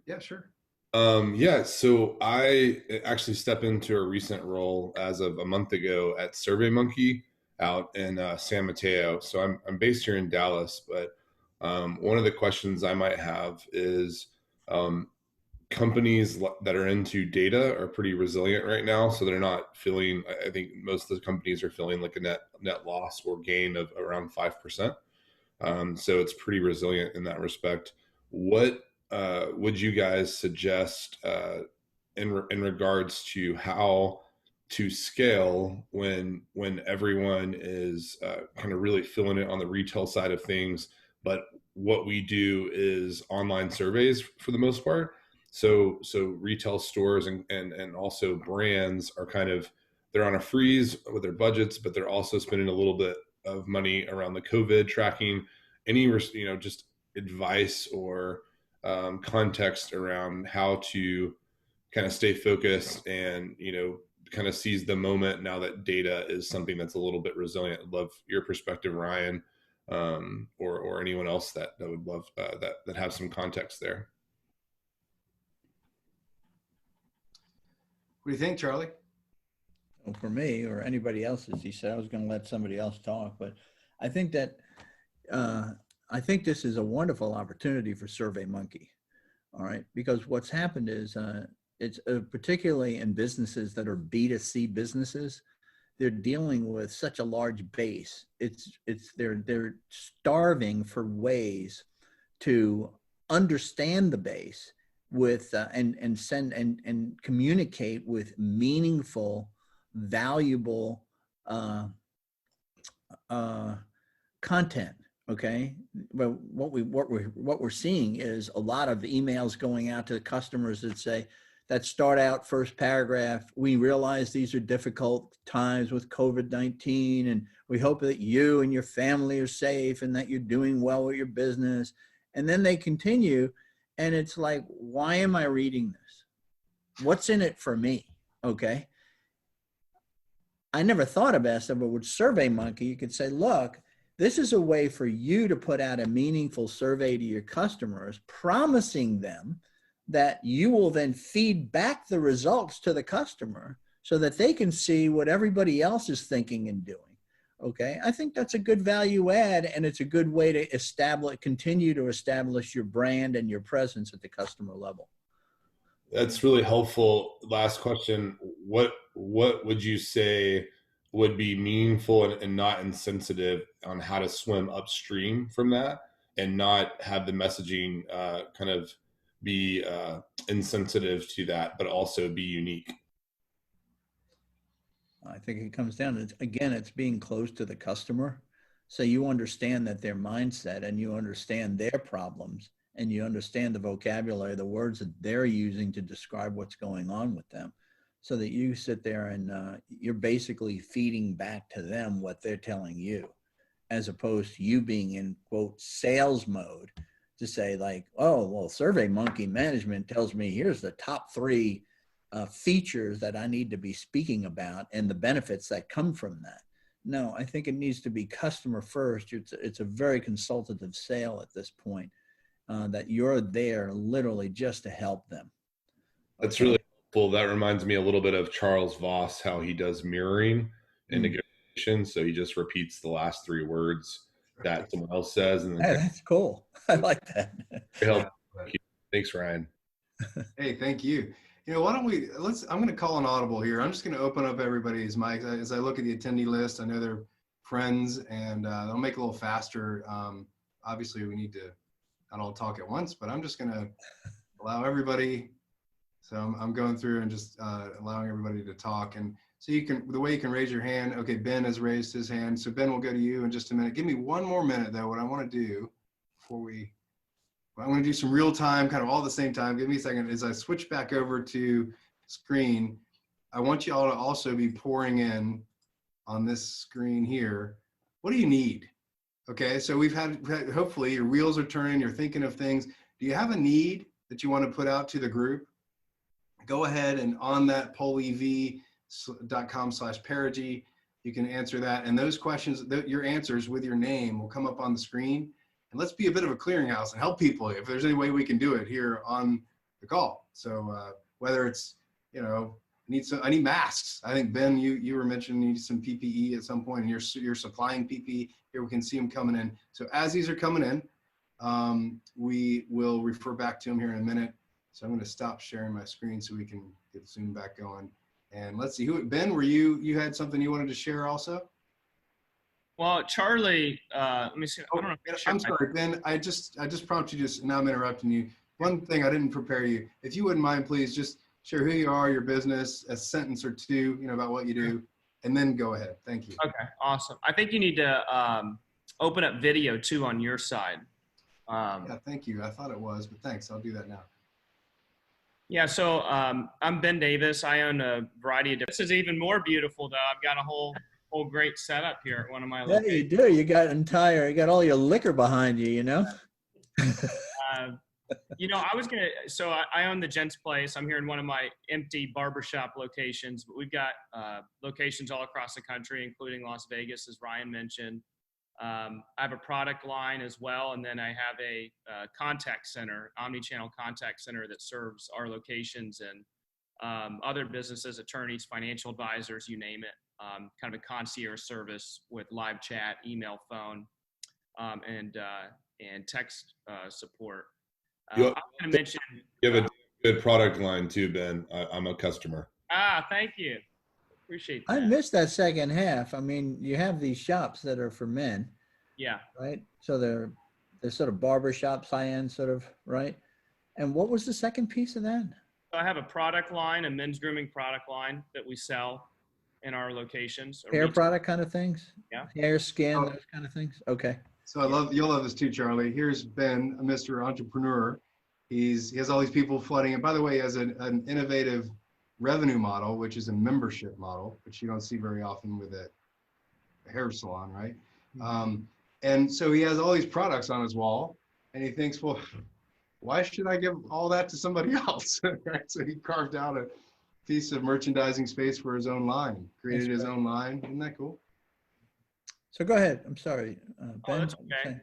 Yeah, sure. Yeah, so I actually stepped into a recent role as of a month ago at SurveyMonkey out in San Mateo. So I'm based here in Dallas, but one of the questions I might have is companies that are into data are pretty resilient right now. So they're not feeling, I think most of the companies are feeling like a net loss or gain of around 5%. So it's pretty resilient in that respect. What would you guys suggest in regards to how to scale when everyone is kind of really feeling it on the retail side of things, but what we do is online surveys for the most part. So retail stores and also brands are kind of, they're on a freeze with their budgets, but they're also spending a little bit of money around the COVID tracking. Any, just advice or context around how to kind of stay focused and, kind of seize the moment now that data is something that's a little bit resilient. I'd love your perspective, Ryan, or anyone else that would love that have some context there. What do you think, Charlie? Well, for me or anybody else, as he said, I was going to let somebody else talk, but I think that I think this is a wonderful opportunity for SurveyMonkey. All right, because what's happened is it's particularly in businesses that are B2C businesses, they're dealing with such a large base. They're starving for ways to understand the base with and send and communicate with meaningful, valuable content. Okay, but what we're seeing is a lot of emails going out to customers that start out first paragraph. We realize these are difficult times with COVID-19, and we hope that you and your family are safe and that you're doing well with your business. And then they continue, and it's like, why am I reading this? What's in it for me? Okay. I never thought about it, but with SurveyMonkey, you could say, look, this is a way for you to put out a meaningful survey to your customers, promising them that you will then feed back the results to the customer so that they can see what everybody else is thinking and doing. Okay, I think that's a good value add, and it's a good way to continue to establish your brand and your presence at the customer level. That's really helpful. Last question. What would you say would be meaningful and not insensitive on how to swim upstream from that and not have the messaging kind of be insensitive to that, but also be unique? I think it comes down to, again, it's being close to the customer. So you understand that their mindset, and you understand their problems, and you understand the vocabulary, the words that they're using to describe what's going on with them, so that you sit there and you're basically feeding back to them what they're telling you, as opposed to you being in, quote, sales mode to say like, oh, well, SurveyMonkey management tells me here's the top 3 features that I need to be speaking about and the benefits that come from that. No, I think it needs to be customer first. It's a very consultative sale at this point, that you're there literally just to help them. That's really helpful. That reminds me a little bit of Charles Voss, how he does mirroring in negotiation. So he just repeats the last 3 words that someone else says. And then that's cool. I like that. Thanks, Ryan. Hey, thank you. You know, why don't we, I'm going to call an audible here. I'm just going to open up everybody's mics. As I look at the attendee list, I know they're friends, and they'll make it a little faster. Obviously, we need to not all talk at once, but I'm just going to allow everybody. So I'm going through and just allowing everybody to talk. And so the way you can raise your hand. Okay, Ben has raised his hand. So Ben, we'll go to you in just a minute. Give me one more minute though. What I want to do before I'm going to do some real time, kind of all at the same time. Give me a second. As I switch back over to screen, I want you all to also be pouring in on this screen here. What do you need? Okay, so we've had hopefully your wheels are turning, you're thinking of things. Do you have a need that you want to put out to the group? Go ahead and on that pollev.com/Perigee, you can answer that. And those questions, your answers with your name will come up on the screen. And let's be a bit of a clearinghouse and help people if there's any way we can do it here on the call. So whether it's, you know, I need masks. I think Ben, you were mentioning you need some PPE at some point, and you're supplying PPE. Here we can see them coming in. So as these are coming in, we will refer back to them here in a minute. So I'm going to stop sharing my screen so we can get Zoom back going. And let's see, Ben, were you had something you wanted to share also? Well, Charlie, let me see. I don't know I'm sorry, Ben. I just prompted you. Now I'm interrupting you. One thing I didn't prepare you. If you wouldn't mind, please just share who you are, your business, a sentence or 2, you know, about what you do, and then go ahead. Thank you. Okay, awesome. I think you need to open up video too on your side. Yeah, thank you. I thought it was, but thanks. I'll do that now. Yeah, so I'm Ben Davis. I own a variety of. This is even more beautiful though. I've got a whole great setup here at one of my Yeah, you do. You got all your liquor behind you, you know? I own the Gents Place. I'm here in one of my empty barbershop locations, but we've got locations all across the country, including Las Vegas, as Ryan mentioned. I have a product line as well, and then I have a contact center, omni-channel contact center that serves our locations and other businesses, attorneys, financial advisors, you name it. Kind of a concierge service with live chat, email, phone, and text support. I'm going to mention. You have a good product line too, Ben. I'm a customer. Thank you. Appreciate that. I missed that second half. I mean, you have these shops that are for men. Yeah. Right. So they're sort of barber shops, high-end sort of, right? And what was the second piece of that? So I have a product line, a men's grooming product line that we sell in our locations. Hair product kind of things? Yeah. Hair, skin, those kind of things? Okay. So you'll love this too, Charlie. Here's Ben, a Mr. Entrepreneur. He has all these people flooding. And by the way, he has an innovative revenue model, which is a membership model, which you don't see very often with a hair salon, right? And so he has all these products on his wall, and he thinks, well, why should I give all that to somebody else? Right? So he carved out a piece of merchandising space for his own line, created his own line. Isn't that cool? So go ahead. I'm sorry, Ben. Oh, that's okay.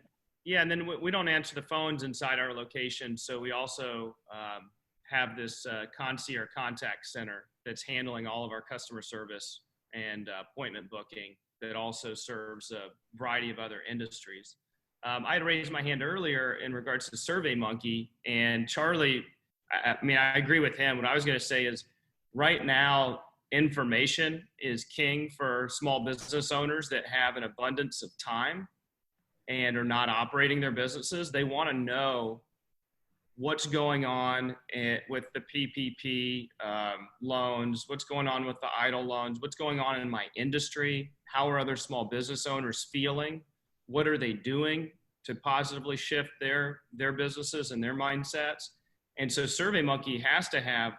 Yeah, and then we don't answer the phones inside our location, so we also have this concierge contact center that's handling all of our customer service and appointment booking that also serves a variety of other industries. I had raised my hand earlier in regards to SurveyMonkey, and Charlie, I agree with him. What I was going to say is right now, information is king for small business owners that have an abundance of time and are not operating their businesses. They want to know what's going on with the PPP loans, what's going on with the EIDL loans, what's going on in my industry, how are other small business owners feeling, what are they doing to positively shift their businesses and their mindsets. And so SurveyMonkey has to have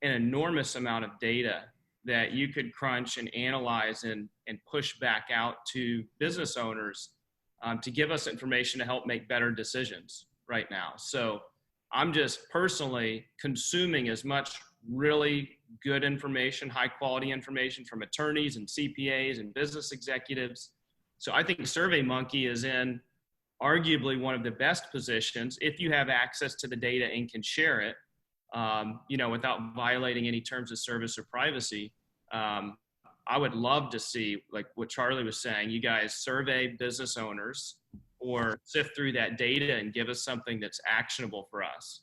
an enormous amount of data that you could crunch and analyze and push back out to business owners to give us information to help make better decisions right now. So I'm just personally consuming as much really good information, high quality information from attorneys and CPAs and business executives. So I think SurveyMonkey is in arguably one of the best positions if you have access to the data and can share it, without violating any terms of service or privacy. I would love to see, like what Charlie was saying, you guys survey business owners or sift through that data and give us something that's actionable for us.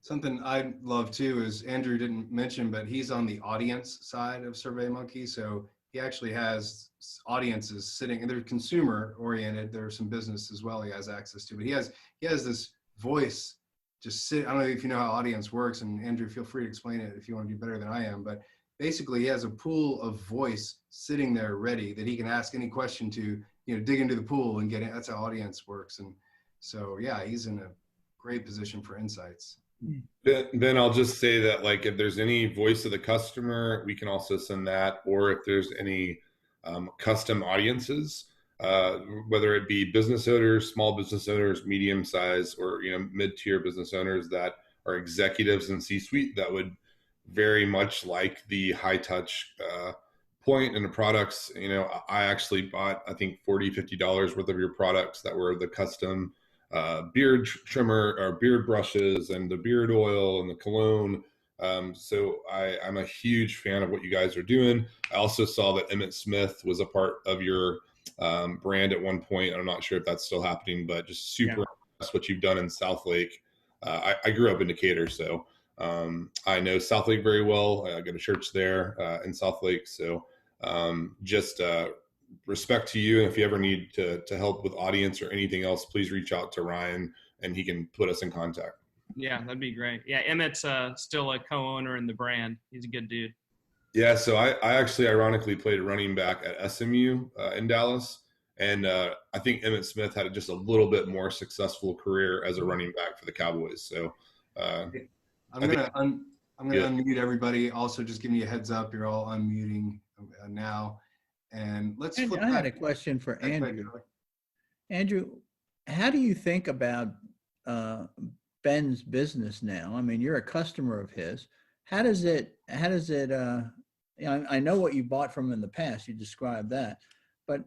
Something I love too is Andrew didn't mention, but he's on the audience side of SurveyMonkey. So he actually has audiences sitting, and they're consumer oriented. There's some business as well he has access to, but he has this voice just sit. I don't know if you know how audience works, and Andrew, feel free to explain it if you want to be better than I am, but basically he has a pool of voice sitting there ready that he can ask any question to, dig into the pool and get it. That's how audience works. And so, yeah, he's in a great position for insights. Ben, I'll just say that, like, if there's any voice of the customer, we can also send that, or if there's any custom audiences, whether it be business owners, small business owners, medium size, or mid-tier business owners that are executives in C-suite that would very much like the high touch point in the products. I actually bought, I think $40-50 worth of your products that were the custom beard trimmer or beard brushes and the beard oil and the cologne. So I'm a huge fan of what you guys are doing. I also saw that Emmett Smith was a part of your brand at one point. I'm not sure if that's still happening, but just super impressed what you've done in South Lake. I grew up in Decatur, so I know South Lake very well. I go to church there in South Lake. So just respect to you. And if you ever need to help with audience or anything else, please reach out to Ryan and he can put us in contact. Yeah, that'd be great. Yeah, Emmett's still a co-owner in the brand. He's a good dude. Yeah, so I actually ironically played running back at SMU in Dallas. And I think Emmett Smith had just a little bit more successful career as a running back for the Cowboys. So I'm gonna unmute everybody. Also, just giving you a heads up, you're all unmuting now. And let's flip back. I had a question for Andrew. Andrew, how do you think about Ben's business now? I mean, you're a customer of his. How does it, I know what you bought from him in the past, you described that, but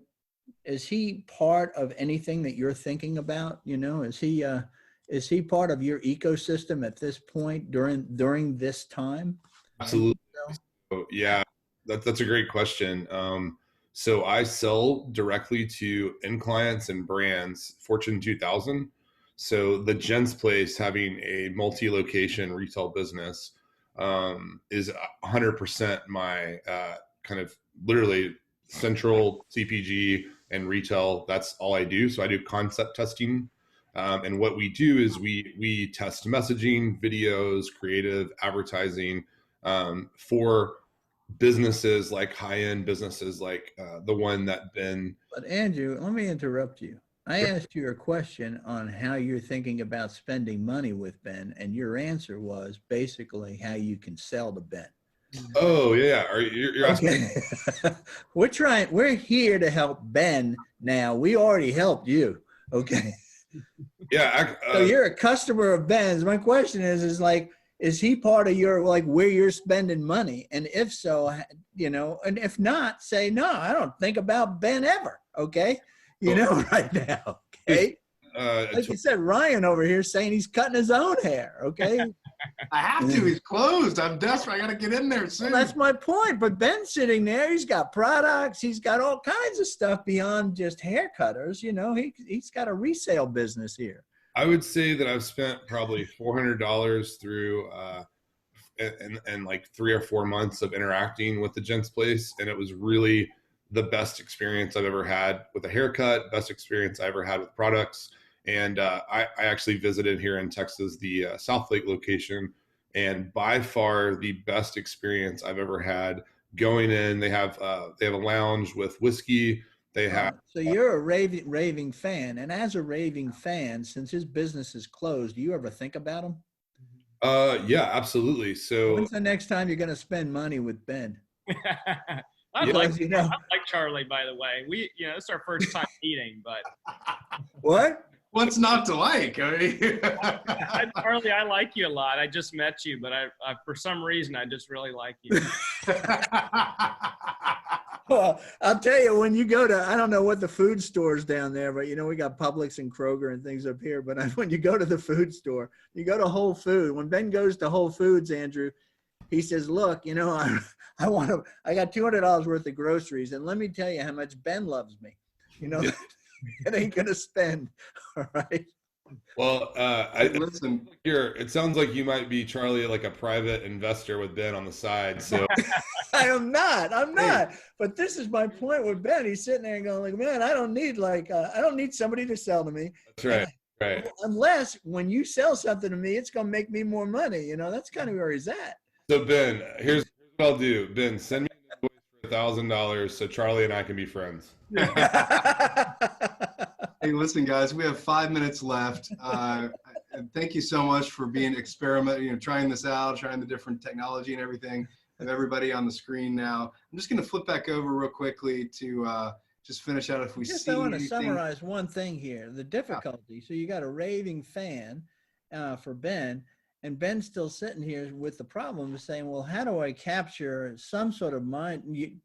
is he part of anything that you're thinking about? Is he part of your ecosystem at this point during this time? Absolutely. So, yeah, that's a great question. So I sell directly to end clients and brands, Fortune 2000. So the Gents Place, having a multi-location retail business, is 100% my kind of literally central CPG and retail. That's all I do. So I do concept testing. And what we do is we test messaging, videos, creative advertising for businesses, like high-end businesses, like the one that Ben. But Andrew, let me interrupt you. I asked you a question on how you're thinking about spending money with Ben, and your answer was basically how you can sell to Ben. Oh yeah, you're asking. Okay. We're here to help Ben now. We already helped you. Okay. Yeah. So you're a customer of Ben's. My question is he part of your, like, where you're spending money? And if so, and if not, say, no, I don't think about Ben ever. Okay. Right now. Okay. Like you said, Ryan over here saying he's cutting his own hair. Okay. I have to. He's closed. I'm desperate. I got to get in there soon. Well, that's my point. But Ben's sitting there. He's got products. He's got all kinds of stuff beyond just hair cutters. He's got a resale business here. I would say that I've spent probably $400 through and like 3 or 4 months of interacting with the Gents Place, and it was really the best experience I've ever had with a haircut, best experience I ever had with products. And I actually visited here in Texas, the South Lake location, and by far the best experience I've ever had going in. They have a lounge with whiskey. They have. So you're a raving fan, and as a raving fan, since his business is closed, do you ever think about him? Yeah, absolutely. So when's the next time you're going to spend money with Ben? I like Charlie, by the way. It's our first time meeting, but what? What's not to like? Charlie, I like you a lot. I just met you, but I for some reason I just really like you. Well, I'll tell you, when you go to, I don't know what the food stores down there, but we got Publix and Kroger and things up here. But when you go to the food store, you go to Whole Foods. When Ben goes to Whole Foods, Andrew, he says, look, I got $200 worth of groceries, and let me tell you how much Ben loves me. It ain't gonna spend. All right. Well, listen. It sounds like you might be, Charlie, like a private investor with Ben on the side. So I'm not. But this is my point with Ben. He's sitting there and going, like, man, I don't need somebody to sell to me. That's right. Right. Unless when you sell something to me, it's gonna make me more money. That's kind of where he's at. So Ben, here's what I'll do. Ben, send me an invoice for $1,000 so Charlie and I can be friends. Hey, listen, guys, we have 5 minutes left. And thank you so much for being trying this out, trying the different technology and everything. I have everybody on the screen now. I'm just going to flip back over real quickly to just finish out if we see I want to anything. summarize one thing here, the difficulty. So you got a raving fan for Ben, and Ben's still sitting here with the problem of saying, well, how do I capture some sort of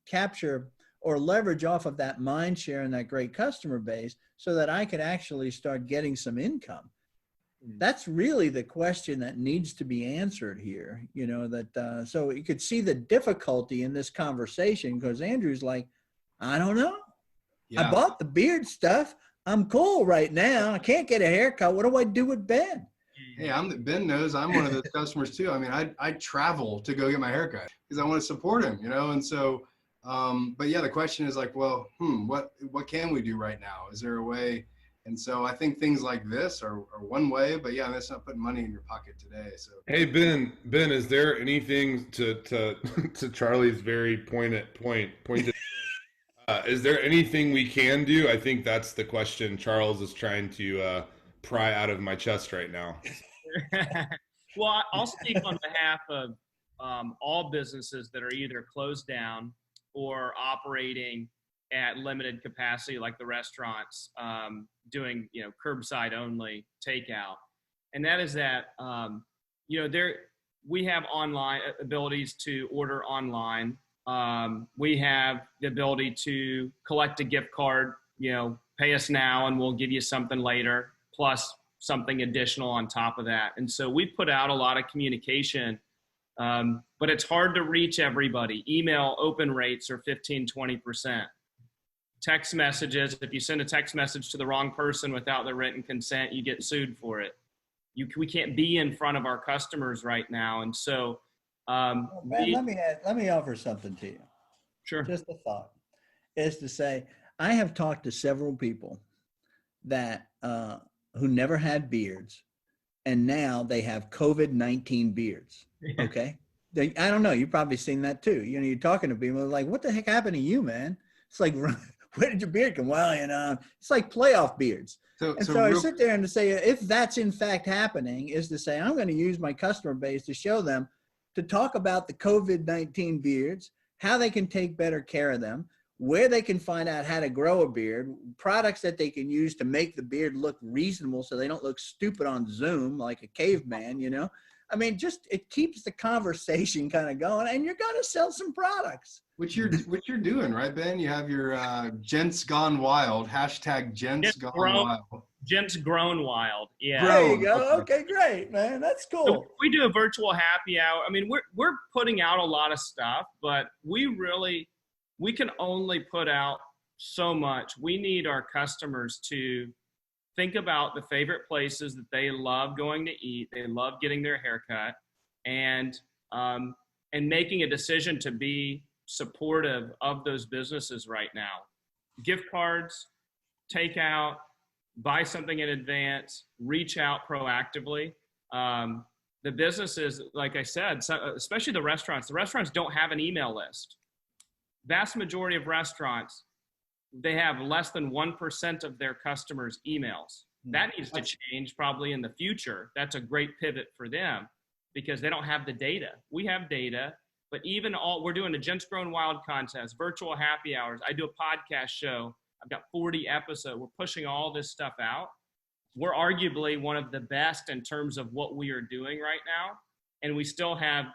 capture or leverage off of that mind share and that great customer base so that I could actually start getting some income? That's really the question that needs to be answered here, so you could see the difficulty in this conversation, because Andrew's like, I don't know. Yeah. I bought the beard stuff. I'm cool right now. I can't get a haircut. What do I do with Ben? Hey, Ben knows I'm one of those customers too. I mean, I travel to go get my haircut because I want to support him, and so, but yeah, the question is like, well, what can we do right now? Is there a way? And so I think things like this are one way, but yeah, that's not putting money in your pocket today. So hey, Ben, is there anything to Charlie's very pointed? Is there anything we can do? I think that's the question Charles is trying to pry out of my chest right now. Well, I'll speak on behalf of all businesses that are either closed down or operating at limited capacity, like the restaurants, doing curbside only takeout. and that is that we have online abilities to order online. We have the ability to collect a gift card, pay us now and we'll give you something later, plus something additional on top of that. And so we put out a lot of communication, but it's hard to reach everybody. Email open rates are 15-20%. Text messages, if you send a text message to the wrong person without the written consent, you get sued for it. We can't be in front of our customers right now. And so, let me offer something to you. Sure. Just a thought is to say, I have talked to several people that, who never had beards, and now they have COVID-19 beards. Yeah. Okay. I don't know. You've probably seen that too. You're talking to people like, what the heck happened to you, man? It's like, where did your beard come? Well, it's like playoff beards. So I sit there and to say, if that's in fact happening, is to say, I'm going to use my customer base to show them, to talk about the COVID-19 beards, how they can take better care of them, where they can find out how to grow a beard, products that they can use to make the beard look reasonable so they don't look stupid on Zoom like a caveman, I mean, just it keeps the conversation kind of going, and you're going to sell some products. Which you're doing, right, Ben? You have your Gents Gone Wild, hashtag Gents Gone Wild. Gents Grown Wild, yeah. There you go. Okay, great, man. That's cool. So we do a virtual happy hour. I mean, we're putting out a lot of stuff, but we can only put out so much. We need our customers to think about the favorite places that they love going to eat, they love getting their haircut, and making a decision to be supportive of those businesses right now. Gift cards, takeout, buy something in advance, reach out proactively. The businesses, like I said, especially the restaurants don't have an email list. Vast majority of restaurants, they have less than 1% of their customers' emails. That needs to change probably in the future. That's a great pivot for them because they don't have the data. We have data, but we're doing a Gents Grown Wild contest, virtual happy hours. I do a podcast show. I've got 40 episodes. We're pushing all this stuff out. We're arguably one of the best in terms of what we are doing right now. And we still have,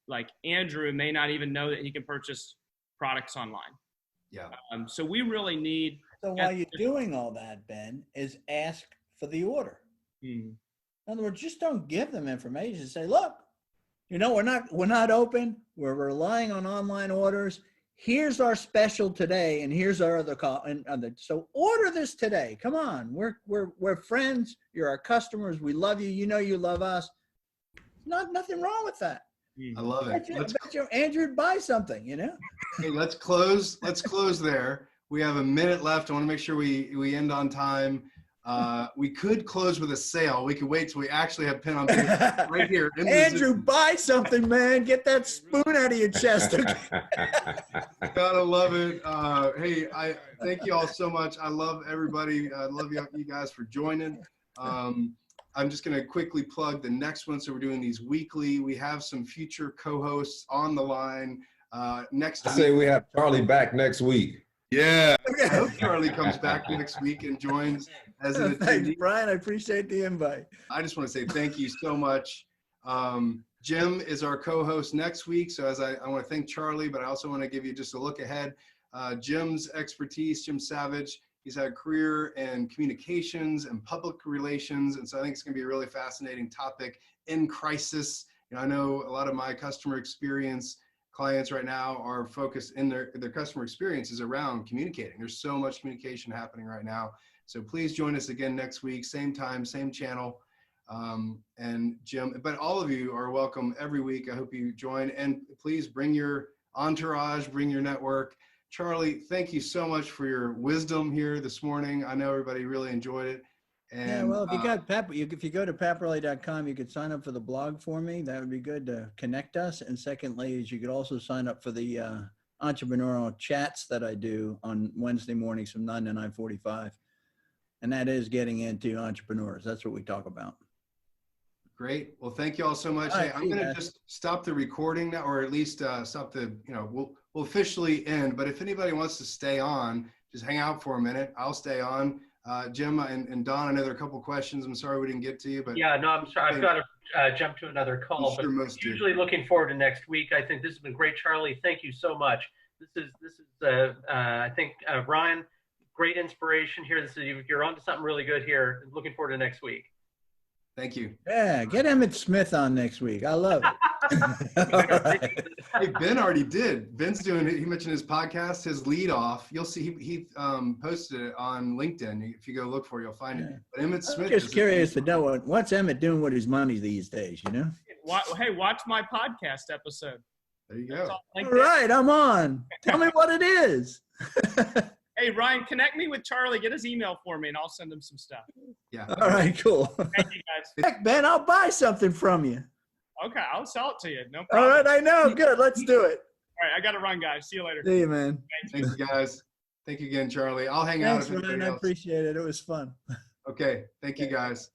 like Andrew may not even know that he can purchase products online. Yeah. So we really need. So while you're doing all that, Ben, is ask for the order. Mm. In other words, just don't give them information. Say, look, we're not open. We're relying on online orders. Here's our special today, and here's our other call. So order this today. Come on, we're friends. You're our customers. We love you. You love us. Nothing wrong with that. I love it. I bet you Andrew would buy something, Hey, let's close there. We have a minute left. I want to make sure we end on time. We could close with a sale. We could wait till we actually have pen on paper right here. Andrew, buy something, man. Get that spoon out of your chest. Gotta love it. Hey, I thank you all so much. I love everybody. I love you guys for joining. I'm just going to quickly plug the next one. So we're doing these weekly. We have some future co-hosts on the line. Next I say we have Charlie back next week. Yeah. I hope Charlie comes back next week and joins as an attendee. Thanks, Brian. I appreciate the invite. I just want to say thank you so much. Jim is our co-host next week. So I want to thank Charlie, but I also want to give you just a look ahead. Jim's expertise, Jim Savage, he's had a career in communications and public relations. And so I think it's going to be a really fascinating topic in crisis. I know a lot of my customer experience clients right now are focused in their customer experiences around communicating. There's so much communication happening right now. So please join us again next week, same time, same channel. And Jim, but all of you are welcome every week. I hope you join, and please bring your entourage, bring your network. Charlie, thank you so much for your wisdom here this morning. I know everybody really enjoyed it. And, yeah, well, if you go to paparelli.com, you could sign up for the blog for me. That would be good to connect us. And secondly, is you could also sign up for the entrepreneurial chats that I do on Wednesday mornings from 9 to 9:45. And that is getting into entrepreneurs. That's what we talk about. Great. Well, thank you all so much. Hey, I'm going to just stop the recording now, or at least stop the, we'll officially end. But if anybody wants to stay on, just hang out for a minute. I'll stay on. Jim and Don, I know there are a couple questions. I'm sorry we didn't get to you, but Yeah, no, I'm sorry. I've got to jump to another call, sure but most do. usually looking forward to next week. I think this has been great, Charlie. Thank you so much. This is I think Ryan, great inspiration here. You're onto something really good here. Looking forward to next week. Thank you. Yeah, get Emmett Smith on next week. I love it. All right. Hey, Ben already did. Ben's doing it. He mentioned his podcast, his lead off. You'll see he posted it on LinkedIn. If you go look for it, you'll find it. But Emmett I'm Smith. just curious to know what's Emmett doing with his money these days, you know? Hey, watch my podcast episode. There you go. All right, I'm on. Tell me what it is. Hey, Ryan, connect me with Charlie. Get his email for me, and I'll send him some stuff. Yeah. All right, cool. Thank you, guys. Heck, Ben, I'll buy something from you. Okay, I'll sell it to you. No All problem. right, I know. Good. Let's do it. All right, I got to run, guys. See you later. See you, man. Thank you, guys. Thank you again, Charlie. I'll hang Thanks, out if Ryan. anybody I else. appreciate it. It was fun. Okay. Thank you, guys.